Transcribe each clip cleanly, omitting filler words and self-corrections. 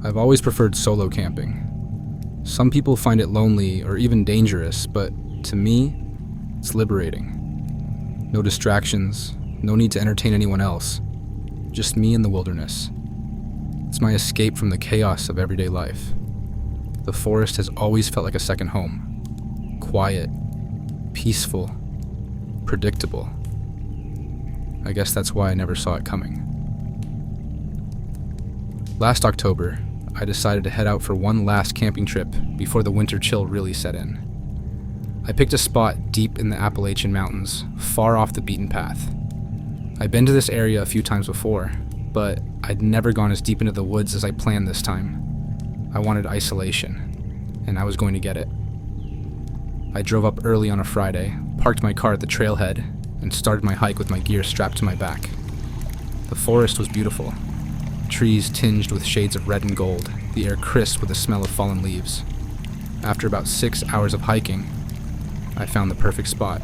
I've always preferred solo camping. Some people find it lonely or even dangerous, but to me, it's liberating. No distractions, no need to entertain anyone else. Just me in the wilderness. It's my escape from the chaos of everyday life. The forest has always felt like a second home. Quiet, peaceful, predictable. I guess that's why I never saw it coming. Last October, I decided to head out for one last camping trip before the winter chill really set in. I picked a spot deep in the Appalachian Mountains, far off the beaten path. I'd been to this area a few times before, but I'd never gone as deep into the woods as I planned this time. I wanted isolation, and I was going to get it. I drove up early on a Friday, parked my car at the trailhead, and started my hike with my gear strapped to my back. The forest was beautiful. Trees tinged with shades of red and gold, the air crisp with the smell of fallen leaves. After about 6 hours of hiking, I found the perfect spot.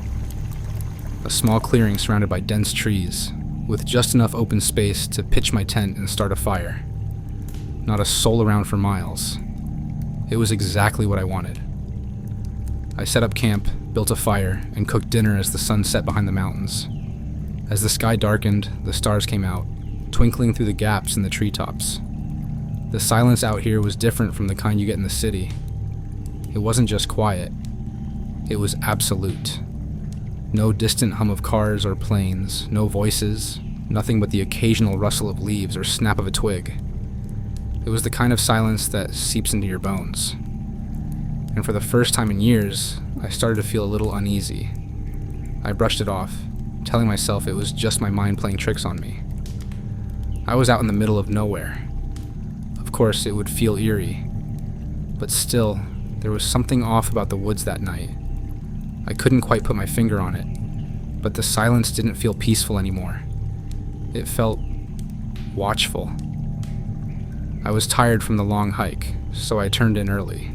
A small clearing surrounded by dense trees, with just enough open space to pitch my tent and start a fire. Not a soul around for miles. It was exactly what I wanted. I set up camp, built a fire, and cooked dinner as the sun set behind the mountains. As the sky darkened, the stars came out, twinkling through the gaps in the treetops. The silence out here was different from the kind you get in the city. It wasn't just quiet. It was absolute. No distant hum of cars or planes, no voices, nothing but the occasional rustle of leaves or snap of a twig. It was the kind of silence that seeps into your bones. And for the first time in years, I started to feel a little uneasy. I brushed it off, telling myself it was just my mind playing tricks on me. I was out in the middle of nowhere. Of course, it would feel eerie, but still, there was something off about the woods that night. I couldn't quite put my finger on it, but the silence didn't feel peaceful anymore. It felt watchful. I was tired from the long hike, so I turned in early.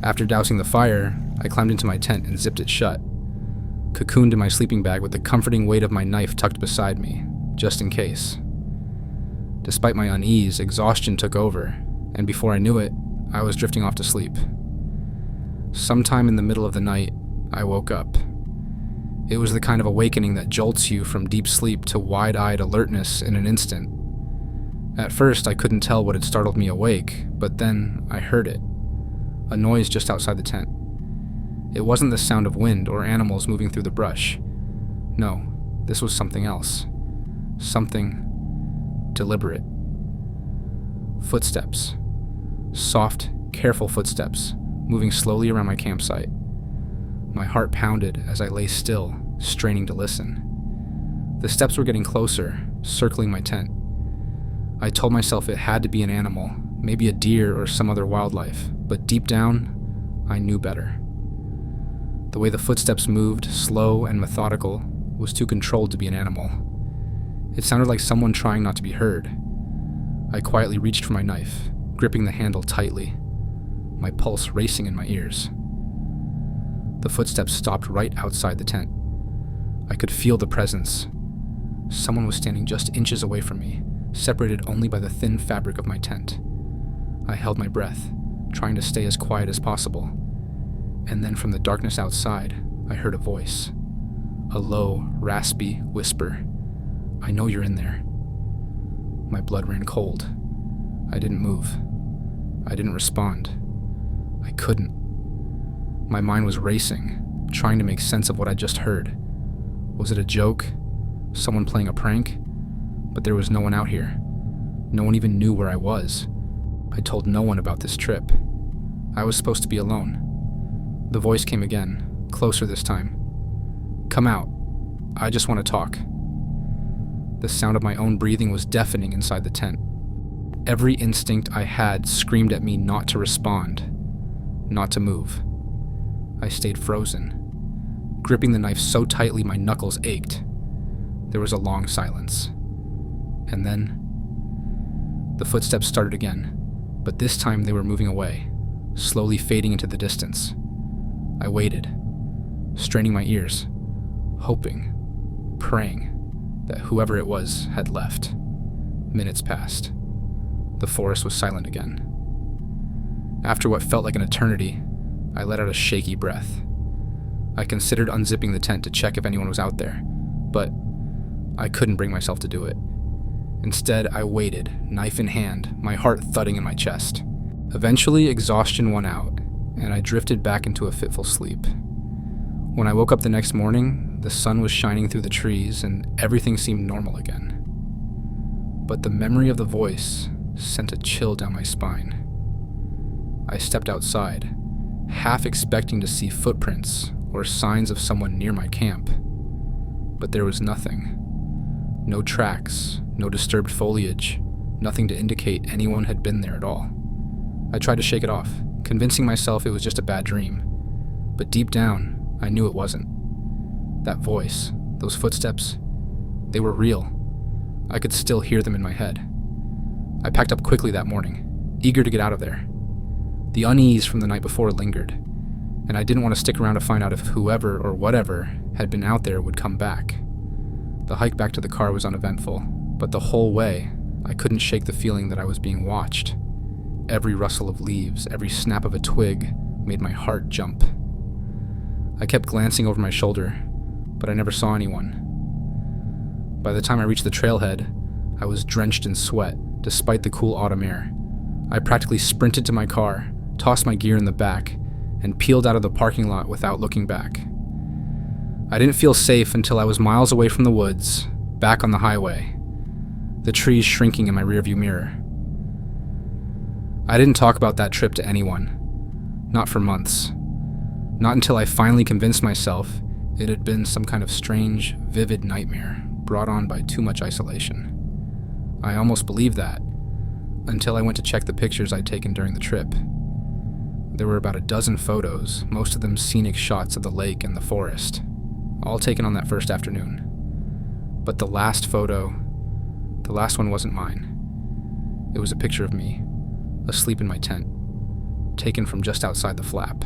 After dousing the fire, I climbed into my tent and zipped it shut, cocooned in my sleeping bag with the comforting weight of my knife tucked beside me, just in case. Despite my unease, exhaustion took over, and before I knew it, I was drifting off to sleep. Sometime in the middle of the night, I woke up. It was the kind of awakening that jolts you from deep sleep to wide-eyed alertness in an instant. At first, I couldn't tell what had startled me awake, but then I heard it. A noise just outside the tent. It wasn't the sound of wind or animals moving through the brush. No, this was something else. Something deliberate. Footsteps. Soft, careful footsteps, moving slowly around my campsite. My heart pounded as I lay still, straining to listen. The steps were getting closer, circling my tent. I told myself it had to be an animal, maybe a deer or some other wildlife, but deep down, I knew better. The way the footsteps moved, slow and methodical, was too controlled to be an animal. It sounded like someone trying not to be heard. I quietly reached for my knife, gripping the handle tightly, my pulse racing in my ears. The footsteps stopped right outside the tent. I could feel the presence. Someone was standing just inches away from me, separated only by the thin fabric of my tent. I held my breath, trying to stay as quiet as possible. And then from the darkness outside, I heard a voice. A low, raspy whisper. "I know you're in there." My blood ran cold. I didn't move. I didn't respond. I couldn't. My mind was racing, trying to make sense of what I just heard. Was it a joke? Someone playing a prank? But there was no one out here. No one even knew where I was. I told no one about this trip. I was supposed to be alone. The voice came again, closer this time. "Come out. I just want to talk." The sound of my own breathing was deafening inside the tent. Every instinct I had screamed at me not to respond, not to move. I stayed frozen, gripping the knife so tightly my knuckles ached. There was a long silence. And then, the footsteps started again, but this time they were moving away, slowly fading into the distance. I waited, straining my ears, hoping, praying that whoever it was had left. Minutes passed. The forest was silent again. After what felt like an eternity, I let out a shaky breath. I considered unzipping the tent to check if anyone was out there, but I couldn't bring myself to do it. Instead, I waited, knife in hand, my heart thudding in my chest. Eventually, exhaustion won out, and I drifted back into a fitful sleep. When I woke up the next morning, the sun was shining through the trees and everything seemed normal again. But the memory of the voice sent a chill down my spine. I stepped outside, half expecting to see footprints or signs of someone near my camp. But there was nothing. No tracks, no disturbed foliage, nothing to indicate anyone had been there at all. I tried to shake it off, convincing myself it was just a bad dream. But deep down, I knew it wasn't. That voice, those footsteps, they were real. I could still hear them in my head. I packed up quickly that morning, eager to get out of there. The unease from the night before lingered, and I didn't want to stick around to find out if whoever or whatever had been out there would come back. The hike back to the car was uneventful, but the whole way, I couldn't shake the feeling that I was being watched. Every rustle of leaves, every snap of a twig made my heart jump. I kept glancing over my shoulder, but I never saw anyone. By the time I reached the trailhead, I was drenched in sweat, despite the cool autumn air. I practically sprinted to my car, tossed my gear in the back, and peeled out of the parking lot without looking back. I didn't feel safe until I was miles away from the woods, back on the highway, the trees shrinking in my rearview mirror. I didn't talk about that trip to anyone, not for months. Not until I finally convinced myself it had been some kind of strange, vivid nightmare brought on by too much isolation. I almost believed that, until I went to check the pictures I'd taken during the trip. There were about a dozen photos, most of them scenic shots of the lake and the forest, all taken on that first afternoon. But the last photo, the last one wasn't mine. It was a picture of me, asleep in my tent, taken from just outside the flap.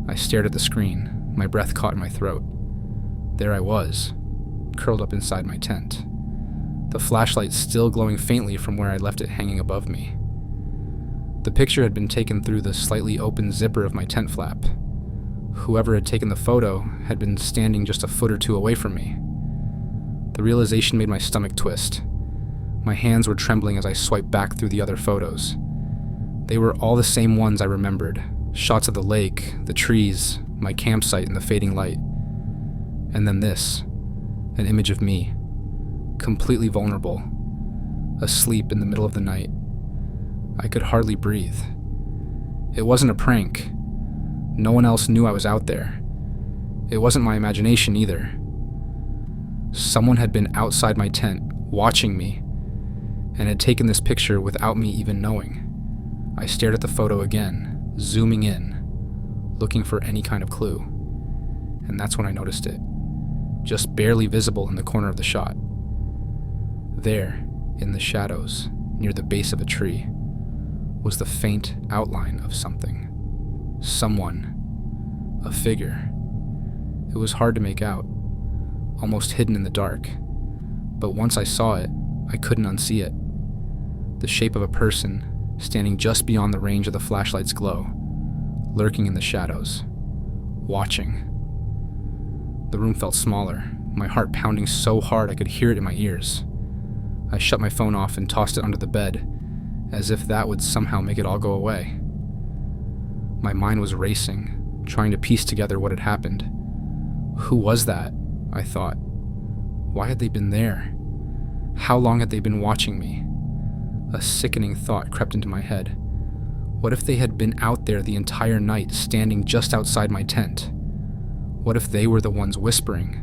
I stared at the screen, my breath caught in my throat. There I was, curled up inside my tent, the flashlight still glowing faintly from where I left it hanging above me. The picture had been taken through the slightly open zipper of my tent flap. Whoever had taken the photo had been standing just a foot or two away from me. The realization made my stomach twist. My hands were trembling as I swiped back through the other photos. They were all the same ones I remembered. Shots of the lake, the trees, my campsite in the fading light. And then this, an image of me, completely vulnerable, asleep in the middle of the night. I could hardly breathe. It wasn't a prank. No one else knew I was out there. It wasn't my imagination either. Someone had been outside my tent, watching me, and had taken this picture without me even knowing. I stared at the photo again, zooming in, looking for any kind of clue. And that's when I noticed it, just barely visible in the corner of the shot. There, in the shadows, near the base of a tree, was the faint outline of something. Someone. A figure. It was hard to make out, almost hidden in the dark. But once I saw it, I couldn't unsee it. The shape of a person, standing just beyond the range of the flashlight's glow, lurking in the shadows, watching. The room felt smaller, my heart pounding so hard I could hear it in my ears. I shut my phone off and tossed it under the bed, as if that would somehow make it all go away. My mind was racing, trying to piece together what had happened. Who was that? I thought. Why had they been there? How long had they been watching me? A sickening thought crept into my head. What if they had been out there the entire night, standing just outside my tent? What if they were the ones whispering?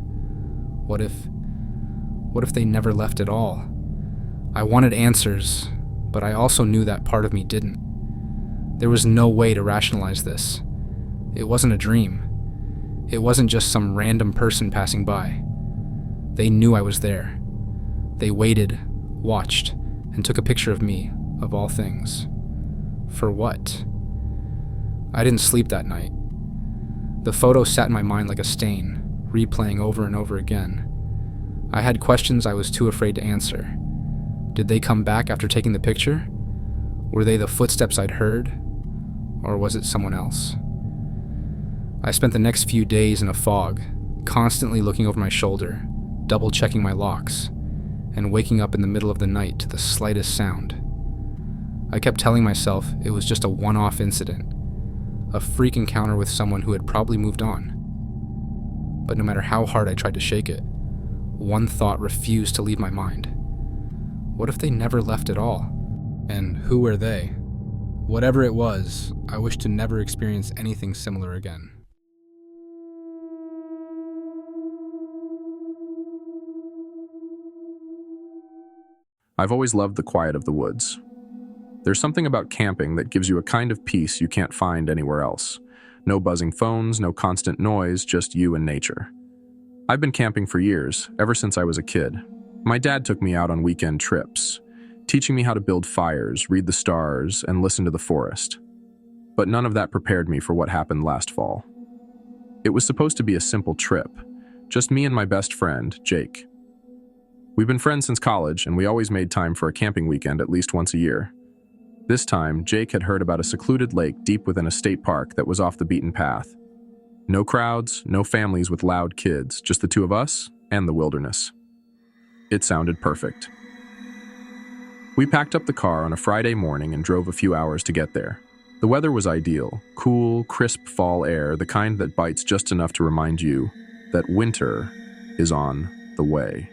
What if they never left at all? I wanted answers, but I also knew that part of me didn't. There was no way to rationalize this. It wasn't a dream. It wasn't just some random person passing by. They knew I was there. They waited, watched, and took a picture of me, of all things. For what? I didn't sleep that night. The photo sat in my mind like a stain, replaying over and over again. I had questions I was too afraid to answer. Did they come back after taking the picture? Were they the footsteps I'd heard? Or was it someone else? I spent the next few days in a fog, constantly looking over my shoulder, double-checking my locks, and waking up in the middle of the night to the slightest sound. I kept telling myself it was just a one-off incident, a freak encounter with someone who had probably moved on. But no matter how hard I tried to shake it, one thought refused to leave my mind. What if they never left at all? And who were they? Whatever it was, I wish to never experience anything similar again. I've always loved the quiet of the woods. There's something about camping that gives you a kind of peace you can't find anywhere else. No buzzing phones, no constant noise, just you and nature. I've been camping for years, ever since I was a kid. My dad took me out on weekend trips, teaching me how to build fires, read the stars, and listen to the forest. But none of that prepared me for what happened last fall. It was supposed to be a simple trip, just me and my best friend, Jake. We've been friends since college, and we always made time for a camping weekend at least once a year. This time, Jake had heard about a secluded lake deep within a state park that was off the beaten path. No crowds, no families with loud kids, just the two of us and the wilderness. It sounded perfect. We packed up the car on a Friday morning and drove a few hours to get there. The weather was ideal, cool, crisp fall air, the kind that bites just enough to remind you that winter is on the way.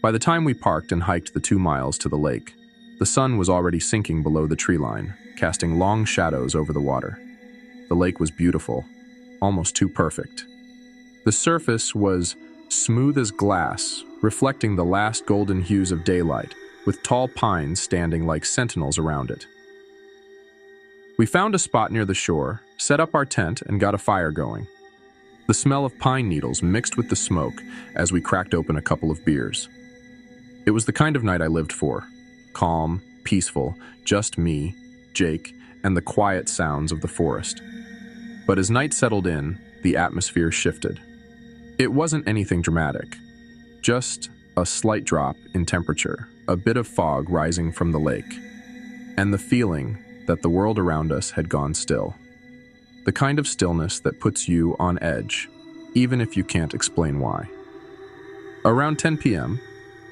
By the time we parked and hiked the 2 miles to the lake, the sun was already sinking below the tree line, casting long shadows over the water. The lake was beautiful, almost too perfect. The surface was smooth as glass, reflecting the last golden hues of daylight, with tall pines standing like sentinels around it. We found a spot near the shore, set up our tent, and got a fire going. The smell of pine needles mixed with the smoke as we cracked open a couple of beers. It was the kind of night I lived for. Calm, peaceful, just me, Jake, and the quiet sounds of the forest. But as night settled in, the atmosphere shifted. It wasn't anything dramatic, just a slight drop in temperature, a bit of fog rising from the lake, and the feeling that the world around us had gone still. The kind of stillness that puts you on edge, even if you can't explain why. Around 10 p.m.,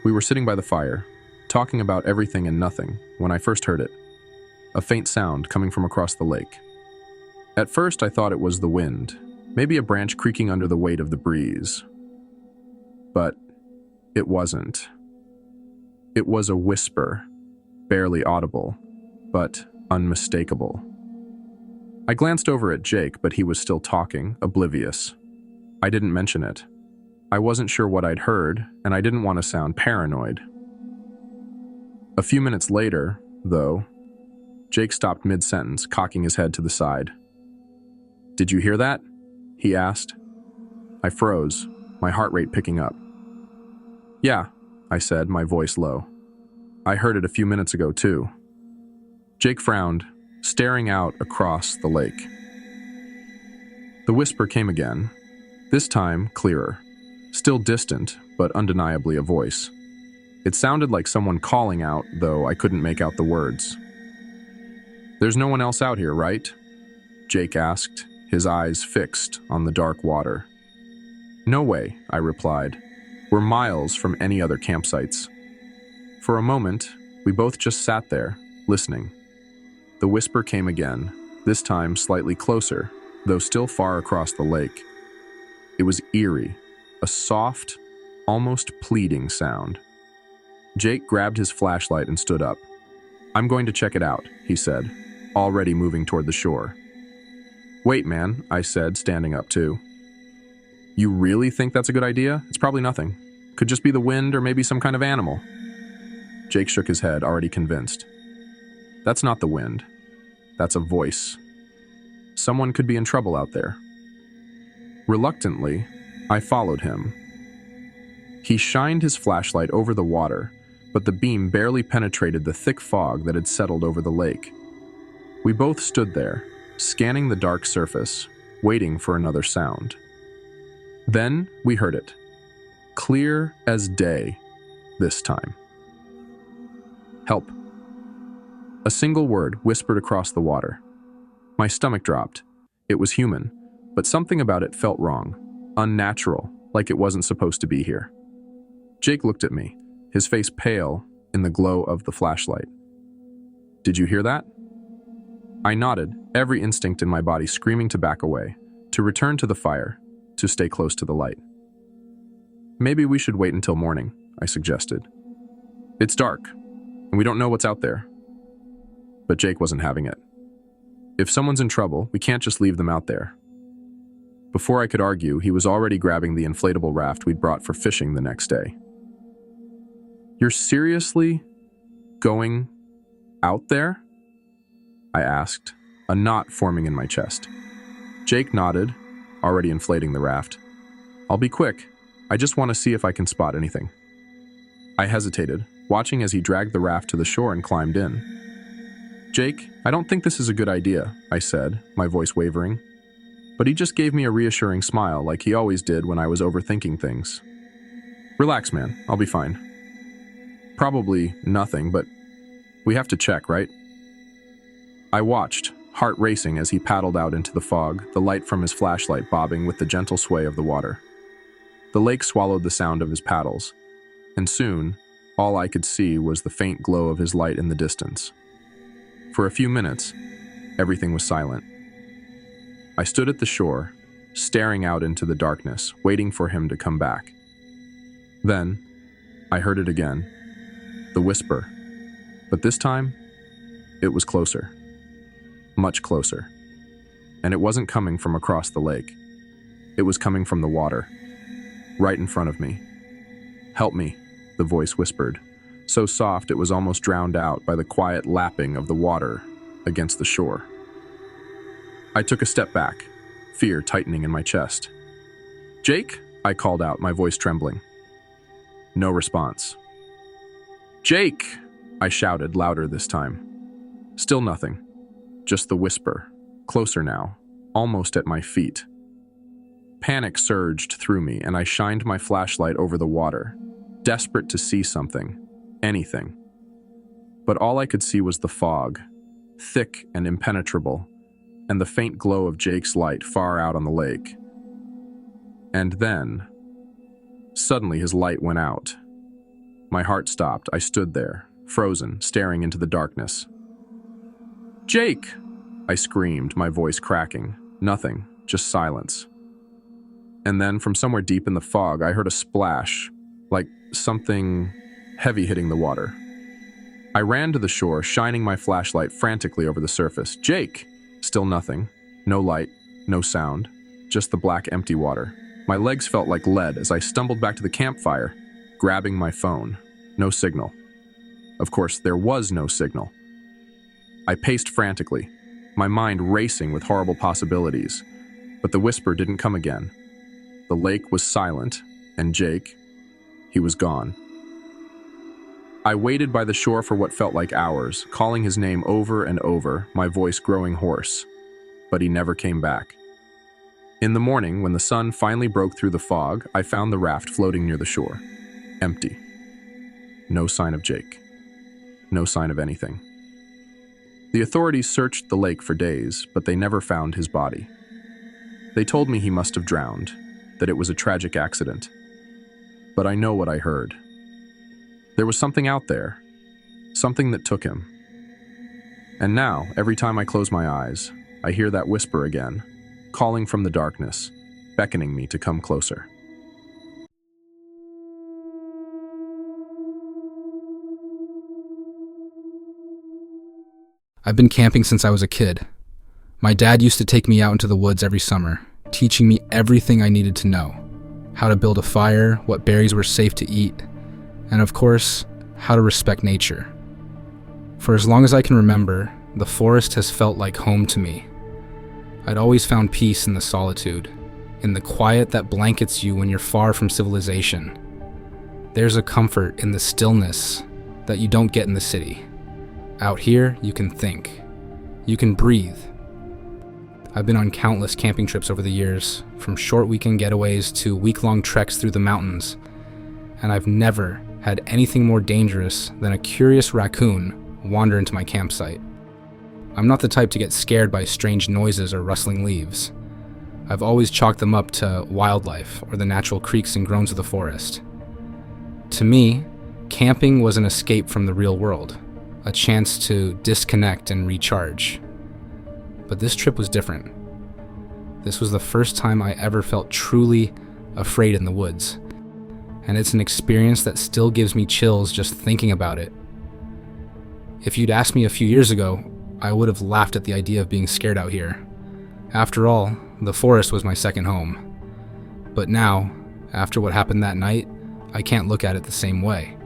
we were sitting by the fire, talking about everything and nothing, when I first heard it. A faint sound coming from across the lake. At first, I thought it was the wind, maybe a branch creaking under the weight of the breeze. But it wasn't. It was a whisper, barely audible, but unmistakable. I glanced over at Jake, but he was still talking, oblivious. I didn't mention it. I wasn't sure what I'd heard, and I didn't want to sound paranoid. A few minutes later, though, Jake stopped mid-sentence, cocking his head to the side. "Did you hear that?" he asked. I froze, my heart rate picking up. "Yeah," I said, my voice low. "I heard it a few minutes ago, too." Jake frowned, staring out across the lake. The whisper came again, this time clearer. Still distant, but undeniably a voice. It sounded like someone calling out, though I couldn't make out the words. "There's no one else out here, right?" Jake asked, his eyes fixed on the dark water. "No way," I replied. "We're miles from any other campsites." For a moment, we both just sat there, listening. The whisper came again, this time slightly closer, though still far across the lake. It was eerie. A soft, almost pleading sound. Jake grabbed his flashlight and stood up. "I'm going to check it out," he said, already moving toward the shore. "Wait, man," I said, standing up too. "You really think that's a good idea? It's probably nothing. Could just be the wind or maybe some kind of animal." Jake shook his head, already convinced. "That's not the wind. That's a voice. Someone could be in trouble out there." Reluctantly, I followed him. He shined his flashlight over the water, but the beam barely penetrated the thick fog that had settled over the lake. We both stood there, scanning the dark surface, waiting for another sound. Then we heard it. Clear as day, this time. Help. A single word whispered across the water. My stomach dropped. It was human, but something about it felt wrong, unnatural, like it wasn't supposed to be here. Jake looked at me, his face pale in the glow of the flashlight. Did you hear that? I nodded, every instinct in my body screaming to back away, to return to the fire, to stay close to the light. Maybe we should wait until morning, I suggested. It's dark, and we don't know what's out there. But Jake wasn't having it. If someone's in trouble, we can't just leave them out there. Before I could argue, he was already grabbing the inflatable raft we'd brought for fishing the next day. You're seriously going out there? I asked, a knot forming in my chest. Jake nodded, already inflating the raft. I'll be quick. I just want to see if I can spot anything. I hesitated, watching as he dragged the raft to the shore and climbed in. Jake, I don't think this is a good idea, I said, my voice wavering. But he just gave me a reassuring smile like he always did when I was overthinking things. Relax, man. I'll be fine. Probably nothing, but we have to check, right? I watched, heart racing as he paddled out into the fog, the light from his flashlight bobbing with the gentle sway of the water. The lake swallowed the sound of his paddles, and soon, all I could see was the faint glow of his light in the distance. For a few minutes, everything was silent. I stood at the shore, staring out into the darkness, waiting for him to come back. Then, I heard it again, the whisper, but this time, it was closer. Much closer. And it wasn't coming from across the lake. It was coming from the water, right in front of me. Help me, the voice whispered, so soft it was almost drowned out by the quiet lapping of the water against the shore. I took a step back, fear tightening in my chest. Jake? I called out, my voice trembling. No response. Jake! I shouted, louder this time. Still nothing. Just the whisper, closer now, almost at my feet. Panic surged through me, and I shined my flashlight over the water, desperate to see something, anything. But all I could see was the fog, thick and impenetrable, and the faint glow of Jake's light far out on the lake. And then, suddenly his light went out. My heart stopped. I stood there, frozen, staring into the darkness. Jake! I screamed, my voice cracking. Nothing, just silence. And then, from somewhere deep in the fog, I heard a splash, like something heavy hitting the water. I ran to the shore, shining my flashlight frantically over the surface. Jake! Still nothing. No light, no sound, just the black, empty water. My legs felt like lead as I stumbled back to the campfire, grabbing my phone. No signal. Of course, there was no signal. I paced frantically, my mind racing with horrible possibilities, but the whisper didn't come again. The lake was silent, and Jake, he was gone. I waited by the shore for what felt like hours, calling his name over and over, my voice growing hoarse. But he never came back. In the morning, when the sun finally broke through the fog, I found the raft floating near the shore. Empty. No sign of Jake. No sign of anything. The authorities searched the lake for days, but they never found his body. They told me he must have drowned, that it was a tragic accident. But I know what I heard. There was something out there, something that took him. And now, every time I close my eyes, I hear that whisper again, calling from the darkness, beckoning me to come closer. I've been camping since I was a kid. My dad used to take me out into the woods every summer, teaching me everything I needed to know. How to build a fire, what berries were safe to eat, and of course, how to respect nature. For as long as I can remember, the forest has felt like home to me. I'd always found peace in the solitude, in the quiet that blankets you when you're far from civilization. There's a comfort in the stillness that you don't get in the city. Out here, you can think. You can breathe. I've been on countless camping trips over the years, from short weekend getaways to week-long treks through the mountains, and I've never had anything more dangerous than a curious raccoon wander into my campsite. I'm not the type to get scared by strange noises or rustling leaves. I've always chalked them up to wildlife or the natural creaks and groans of the forest. To me, camping was an escape from the real world, a chance to disconnect and recharge. But this trip was different. This was the first time I ever felt truly afraid in the woods, and it's an experience that still gives me chills just thinking about it. If you'd asked me a few years ago, I would have laughed at the idea of being scared out here. After all, the forest was my second home. But now, after what happened that night, I can't look at it the same way.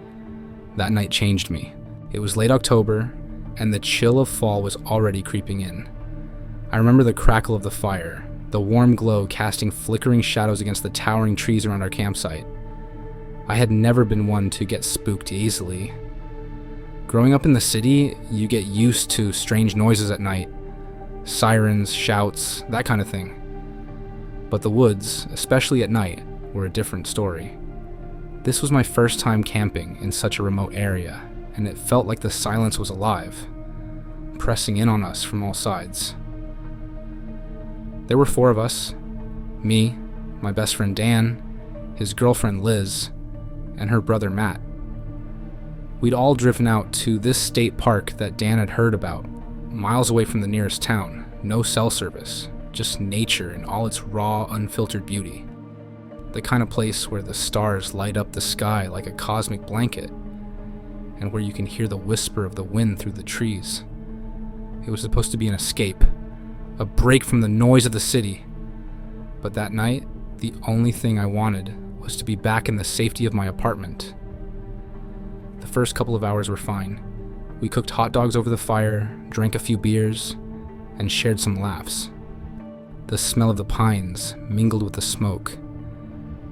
That night changed me. It was late October, and the chill of fall was already creeping in. I remember the crackle of the fire, the warm glow casting flickering shadows against the towering trees around our campsite. I had never been one to get spooked easily. Growing up in the city, you get used to strange noises at night, sirens, shouts, that kind of thing. But the woods, especially at night, were a different story. This was my first time camping in such a remote area, and it felt like the silence was alive, pressing in on us from all sides. There were 4 of us: me, my best friend Dan, his girlfriend Liz, and her brother Matt. We'd all driven out to this state park that Dan had heard about, miles away from the nearest town. No cell service, just nature in all its raw, unfiltered beauty. The kind of place where the stars light up the sky like a cosmic blanket, and where you can hear the whisper of the wind through the trees. It was supposed to be an escape, a break from the noise of the city. But that night, the only thing I wanted was to be back in the safety of my apartment. The first couple of hours were fine. We cooked hot dogs over the fire, drank a few beers, and shared some laughs. The smell of the pines mingled with the smoke,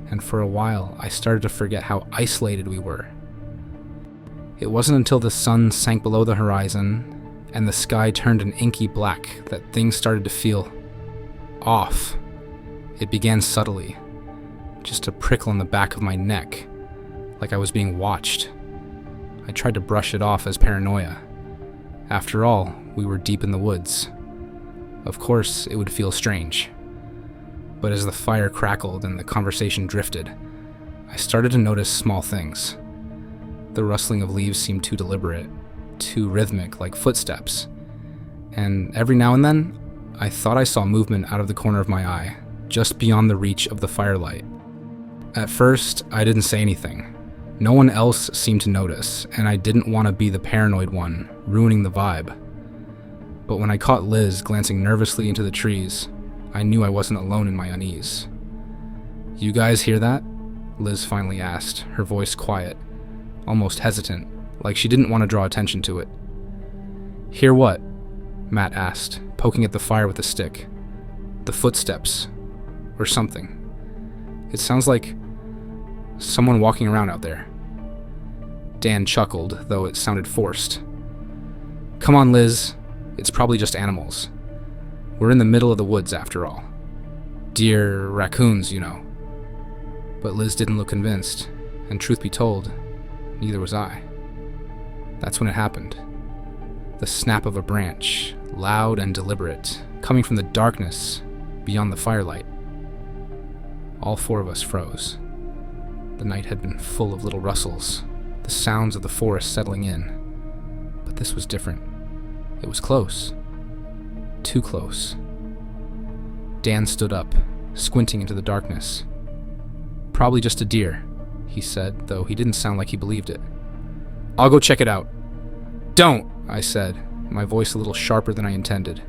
and for a while I started to forget how isolated we were. It wasn't until the sun sank below the horizon and the sky turned an inky black that things started to feel off. It began subtly, just a prickle on the back of my neck, like I was being watched. I tried to brush it off as paranoia. After all, we were deep in the woods. Of course, it would feel strange. But as the fire crackled and the conversation drifted, I started to notice small things. The rustling of leaves seemed too deliberate, too rhythmic, like footsteps. And every now and then, I thought I saw movement out of the corner of my eye, just beyond the reach of the firelight. At first, I didn't say anything. No one else seemed to notice, and I didn't want to be the paranoid one, ruining the vibe. But when I caught Liz glancing nervously into the trees, I knew I wasn't alone in my unease. "You guys hear that?" Liz finally asked, her voice quiet, almost hesitant, like she didn't want to draw attention to it. "Hear what?" Matt asked, poking at the fire with a stick. "The footsteps, or something. It sounds like someone walking around out there." Dan chuckled, though it sounded forced. "Come on, Liz. It's probably just animals. We're in the middle of the woods, after all. Deer, raccoons, you know." But Liz didn't look convinced, and truth be told, neither was I. That's when it happened. The snap of a branch, loud and deliberate, coming from the darkness beyond the firelight. All 4 of us froze. The night had been full of little rustles, the sounds of the forest settling in. But this was different. It was close. Too close. Dan stood up, squinting into the darkness. "Probably just a deer," he said, though he didn't sound like he believed it. "I'll go check it out." "Don't," I said, my voice a little sharper than I intended.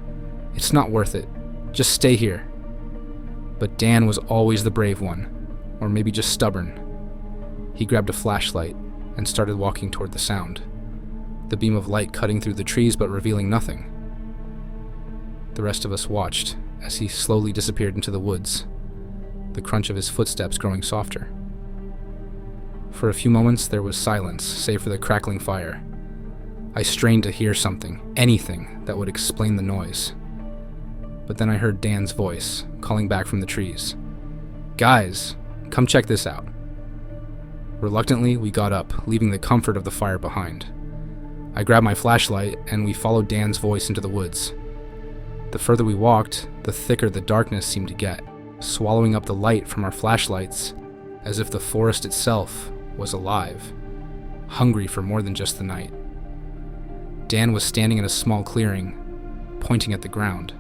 "It's not worth it. Just stay here." But Dan was always the brave one, or maybe just stubborn. He grabbed a flashlight and started walking toward the sound, the beam of light cutting through the trees but revealing nothing. The rest of us watched as he slowly disappeared into the woods, the crunch of his footsteps growing softer. For a few moments there was silence, save for the crackling fire. I strained to hear something, anything that would explain the noise. But then I heard Dan's voice, calling back from the trees. "Guys, come check this out." Reluctantly, we got up, leaving the comfort of the fire behind. I grabbed my flashlight, and we followed Dan's voice into the woods. The further we walked, the thicker the darkness seemed to get, swallowing up the light from our flashlights, as if the forest itself was alive, hungry for more than just the night. Dan was standing in a small clearing, pointing at the ground.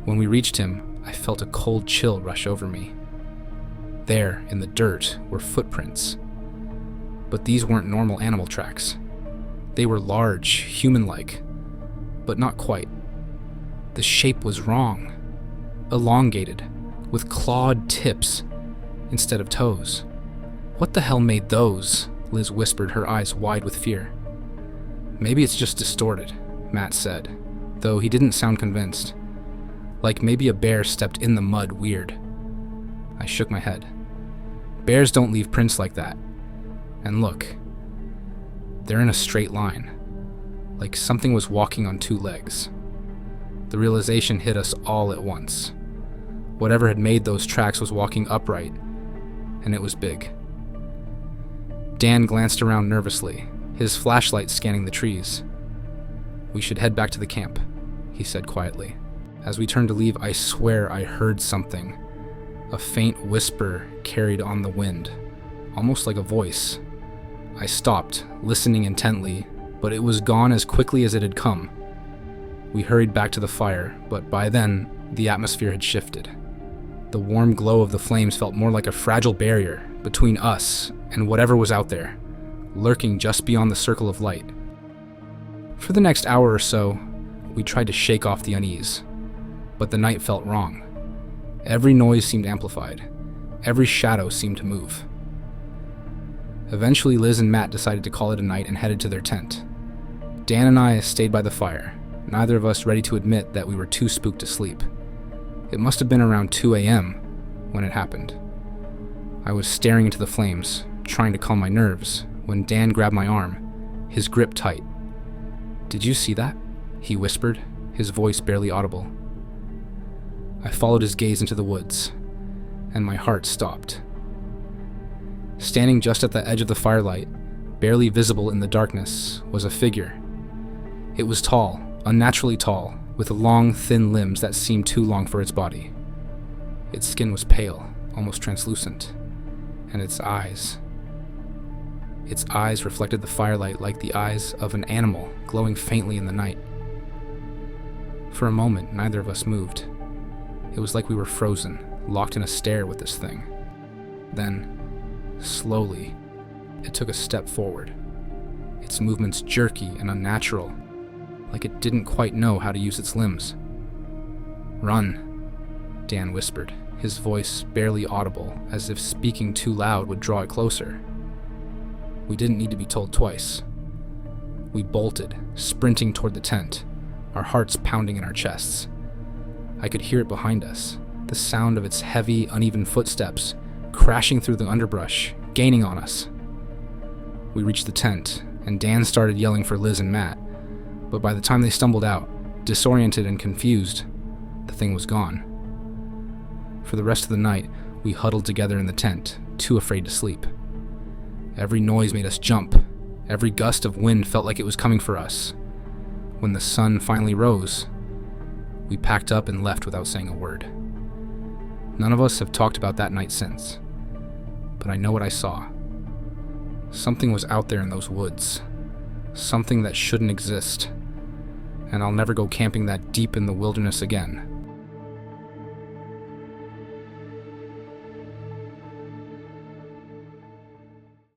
When we reached him, I felt a cold chill rush over me. There, in the dirt, were footprints. But these weren't normal animal tracks. They were large, human-like, but not quite. The shape was wrong. Elongated, with clawed tips instead of toes. What the hell made those? Liz whispered, her eyes wide with fear. Maybe it's just distorted, Matt said, though he didn't sound convinced. Like maybe a bear stepped in the mud weird. I shook my head. Bears don't leave prints like that. And look, they're in a straight line, like something was walking on two legs. The realization hit us all at once. Whatever had made those tracks was walking upright, and it was big. Dan glanced around nervously, his flashlight scanning the trees. We should head back to the camp, he said quietly. As we turned to leave, I swear I heard something. A faint whisper carried on the wind, almost like a voice. I stopped, listening intently, but it was gone as quickly as it had come. We hurried back to the fire, but by then, the atmosphere had shifted. The warm glow of the flames felt more like a fragile barrier between us and whatever was out there, lurking just beyond the circle of light. For the next hour or so, we tried to shake off the unease, but the night felt wrong. Every noise seemed amplified. Every shadow seemed to move. Eventually, Liz and Matt decided to call it a night and headed to their tent. Dan and I stayed by the fire, neither of us ready to admit that we were too spooked to sleep. It must have been around 2 a.m. when it happened. I was staring into the flames, trying to calm my nerves, when Dan grabbed my arm, his grip tight. "Did you see that?" he whispered, his voice barely audible. I followed his gaze into the woods, and my heart stopped. Standing just at the edge of the firelight, barely visible in the darkness, was a figure. It was tall, unnaturally tall, with long, thin limbs that seemed too long for its body. Its skin was pale, almost translucent, and its eyes reflected the firelight like the eyes of an animal glowing faintly in the night. For a moment, neither of us moved. It was like we were frozen, locked in a stare with this thing. Then, slowly, it took a step forward, its movements jerky and unnatural, like it didn't quite know how to use its limbs. "Run," Dan whispered, his voice barely audible, as if speaking too loud would draw it closer. We didn't need to be told twice. We bolted, sprinting toward the tent, our hearts pounding in our chests. I could hear it behind us, the sound of its heavy, uneven footsteps, crashing through the underbrush, gaining on us. We reached the tent, and Dan started yelling for Liz and Matt, but by the time they stumbled out, disoriented and confused, the thing was gone. For the rest of the night, we huddled together in the tent, too afraid to sleep. Every noise made us jump. Every gust of wind felt like it was coming for us. When the sun finally rose, we packed up and left without saying a word. None of us have talked about that night since, but I know what I saw. Something was out there in those woods, something that shouldn't exist, and I'll never go camping that deep in the wilderness again.